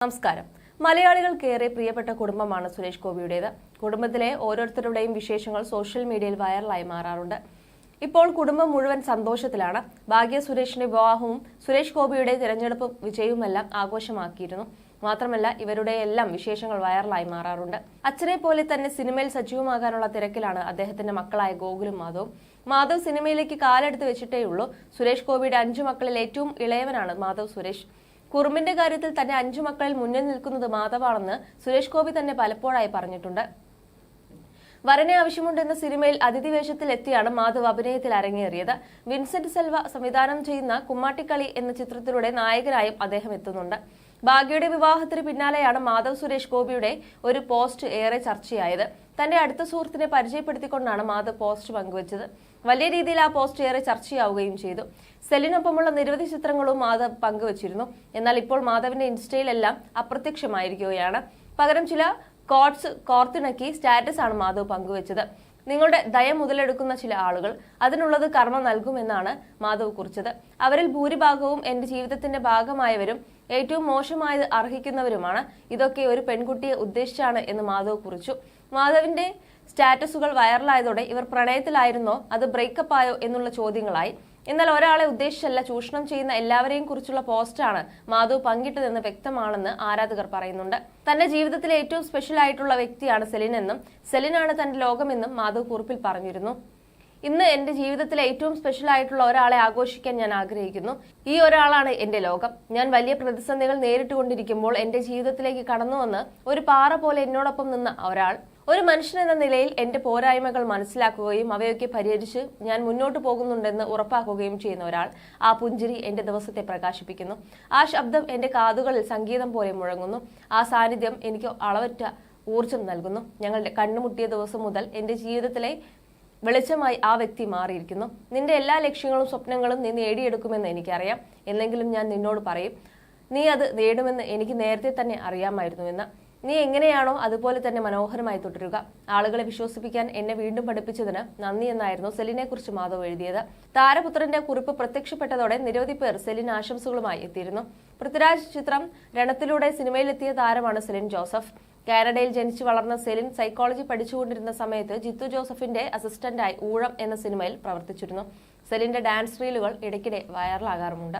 നമസ്കാരം. മലയാളികൾക്കേറെ പ്രിയപ്പെട്ട കുടുംബമാണ് സുരേഷ് ഗോപിയുടേത്. കുടുംബത്തിലെ ഓരോരുത്തരുടെയും വിശേഷങ്ങൾ സോഷ്യൽ മീഡിയയിൽ വൈറലായി മാറാറുണ്ട്. ഇപ്പോൾ കുടുംബം മുഴുവൻ സന്തോഷത്തിലാണ്. ഭാഗ്യ സുരേഷിന്റെ വിവാഹവും സുരേഷ് ഗോപിയുടെ തിരഞ്ഞെടുപ്പ് വിജയവുമെല്ലാം ആഘോഷമാക്കിയിരുന്നു. മാത്രമല്ല, ഇവരുടെ എല്ലാം വിശേഷങ്ങൾ വൈറലായി മാറാറുണ്ട്. അച്ഛനെ പോലെ തന്നെ സിനിമയിൽ സജീവമാകാനുള്ള തിരക്കിലാണ് അദ്ദേഹത്തിന്റെ മക്കളായ ഗോകുലും മാധവും. മാധവ് സിനിമയിലേക്ക് കാലെടുത്ത് വെച്ചിട്ടേയുള്ളൂ. സുരേഷ് ഗോപിയുടെ 5 മക്കളിൽ ഏറ്റവും ഇളയവനാണ് മാധവ് സുരേഷ്. കുറുമ്പിന്റെ കാര്യത്തിൽ തന്നെ 5 മക്കളിൽ മുന്നിൽ നിൽക്കുന്നത് മാധവാണെന്ന് സുരേഷ് ഗോപി തന്നെ പലപ്പോഴായി പറഞ്ഞിട്ടുണ്ട്. വരനെ ആവശ്യമുണ്ടെന്ന സിനിമയിൽ അതിഥി വേഷത്തിൽ എത്തിയാണ് മാധവ് അഭിനയത്തിൽ അരങ്ങേറിയത്. വിൻസെന്റ് സെൽവ സംവിധാനം ചെയ്യുന്ന കുമ്മാട്ടിക്കളി എന്ന ചിത്രത്തിലൂടെ നായകനായും അദ്ദേഹം എത്തുന്നുണ്ട്. ഭാഗ്യയുടെ വിവാഹത്തിന് പിന്നാലെയാണ് മാധവ് സുരേഷ് ഗോപിയുടെ ഒരു പോസ്റ്റ് ഏറെ ചർച്ചയായത്. തന്റെ അടുത്ത സുഹൃത്തിനെ പരിചയപ്പെടുത്തിക്കൊണ്ടാണ് മാധവ് പോസ്റ്റ് പങ്കുവച്ചത്. വലിയ രീതിയിൽ ആ പോസ്റ്റ് ഏറെ ചർച്ചയാവുകയും ചെയ്തു. സെലിനൊപ്പമുള്ള നിരവധി ചിത്രങ്ങളും മാധവ് പങ്കുവച്ചിരുന്നു. എന്നാൽ ഇപ്പോൾ മാധവിന്റെ ഇൻസ്റ്റയിലെല്ലാം അപ്രത്യക്ഷമായിരിക്കുകയാണ്. പകരം ചില കോട്സ് കോർത്തിണക്കി സ്റ്റാറ്റസ് ആണ് മാധവ് പങ്കുവച്ചത്. നിങ്ങളുടെ ദയ മുതലെടുക്കുന്ന ചില ആളുകൾ, അതിനുള്ളത് കർമ്മ നൽകുമെന്നാണ് മാധവ് കുറിച്ചത്. അവരിൽ ഭൂരിഭാഗവും എന്റെ ജീവിതത്തിന്റെ ഭാഗമായവരും ഏറ്റവും മോശമായത് അർഹിക്കുന്നവരുമാണ്. ഇതൊക്കെ ഒരു പെൺകുട്ടിയെ ഉദ്ദേശിച്ചാണ് എന്ന് മാധവ് കുറിച്ചു. മാധവിന്റെ സ്റ്റാറ്റസുകൾ വൈറലായതോടെ ഇവർ പ്രണയത്തിലായിരുന്നോ അത് ബ്രേക്കപ്പ് ആയോ എന്നുള്ള ചോദ്യങ്ങളായി. എന്നാൽ ഒരാളെ ഉദ്ദേശിച്ചല്ല, ചൂഷണം ചെയ്യുന്ന എല്ലാവരെയും കുറിച്ചുള്ള പോസ്റ്റാണ് മാധവ് പങ്കിട്ടതെന്ന് വ്യക്തമാണെന്ന് ആരാധകർ പറയുന്നുണ്ട്. തന്റെ ജീവിതത്തിലെ ഏറ്റവും സ്പെഷ്യൽ ആയിട്ടുള്ള വ്യക്തിയാണ് സെലിൻ എന്നും സെലിനാണ് തന്റെ ലോകമെന്നും മാധവ് കുറിപ്പിൽ പറഞ്ഞിരുന്നു. ഇന്ന് എന്റെ ജീവിതത്തിലെ ഏറ്റവും സ്പെഷ്യൽ ആയിട്ടുള്ള ഒരാളെ ആഘോഷിക്കാൻ ഞാൻ ആഗ്രഹിക്കുന്നു. ഈ ഒരാളാണ് എന്റെ ലോകം. ഞാൻ വലിയ പ്രതിസന്ധികൾ നേരിട്ടുകൊണ്ടിരിക്കുമ്പോൾ എന്റെ ജീവിതത്തിലേക്ക് കടന്നുവന്ന് ഒരു പാറ പോലെ എന്നോടൊപ്പം നിന്ന ഒരാൾ. ഒരു മനുഷ്യൻ എന്ന നിലയിൽ എന്റെ പോരായ്മകൾ മനസ്സിലാക്കുകയും അവയൊക്കെ പരിഹരിച്ച് ഞാൻ മുന്നോട്ട് പോകുന്നുണ്ടെന്ന് ഉറപ്പാക്കുകയും ചെയ്യുന്ന ഒരാൾ. ആ പുഞ്ചിരി എന്റെ ദിവസത്തെ പ്രകാശിപ്പിക്കുന്നു. ആ ശബ്ദം എന്റെ കാതുകളിൽ സംഗീതം പോലെ മുഴങ്ങുന്നു. ആ സാന്നിധ്യം എനിക്ക് അളവറ്റ ഊർജം നൽകുന്നു. ഞങ്ങളുടെ കണ്ണുമുട്ടിയ ദിവസം മുതൽ എന്റെ ജീവിതത്തിലെ വെളിച്ചമായി ആ വ്യക്തി മാറിയിരിക്കുന്നു. നിന്റെ എല്ലാ ലക്ഷ്യങ്ങളും സ്വപ്നങ്ങളും നീ നേടിയെടുക്കുമെന്ന് എനിക്കറിയാം. എന്നെങ്കിലും ഞാൻ നിന്നോട് പറയും, നീ അത് നേടുമെന്ന് എനിക്ക് നേരത്തെ തന്നെ അറിയാമായിരുന്നുവെന്ന്. നീ എങ്ങനെയാണോ അതുപോലെ തന്നെ മനോഹരമായി തുടരുക. ആളുകളെ വിശ്വസിപ്പിക്കാൻ എന്നെ വീണ്ടും പഠിപ്പിച്ചതിന് നന്ദി എന്നായിരുന്നു സെലിനെ കുറിച്ച് മാധവ് എഴുതിയത്. താരപുത്രന്റെ കുറിപ്പ് പ്രത്യക്ഷപ്പെട്ടതോടെ നിരവധി പേർ സെലിൻ ആശംസകളുമായി എത്തിയിരുന്നു. പൃഥ്വിരാജ് ചിത്രം രണത്തിലൂടെ സിനിമയിലെത്തിയ താരമാണ് സെലിൻ ജോസഫ്. കാനഡയിൽ ജനിച്ചു വളർന്ന സെലിൻ സൈക്കോളജി പഠിച്ചുകൊണ്ടിരുന്ന സമയത്ത് ജിത്തു ജോസഫിന്റെ അസിസ്റ്റന്റായി ഊഴം എന്ന സിനിമയിൽ പ്രവർത്തിച്ചിരുന്നു. സെലിന്റെ ഡാൻസ് റീലുകൾ ഇടയ്ക്കിടെ വൈറലാകാറുമുണ്ട്.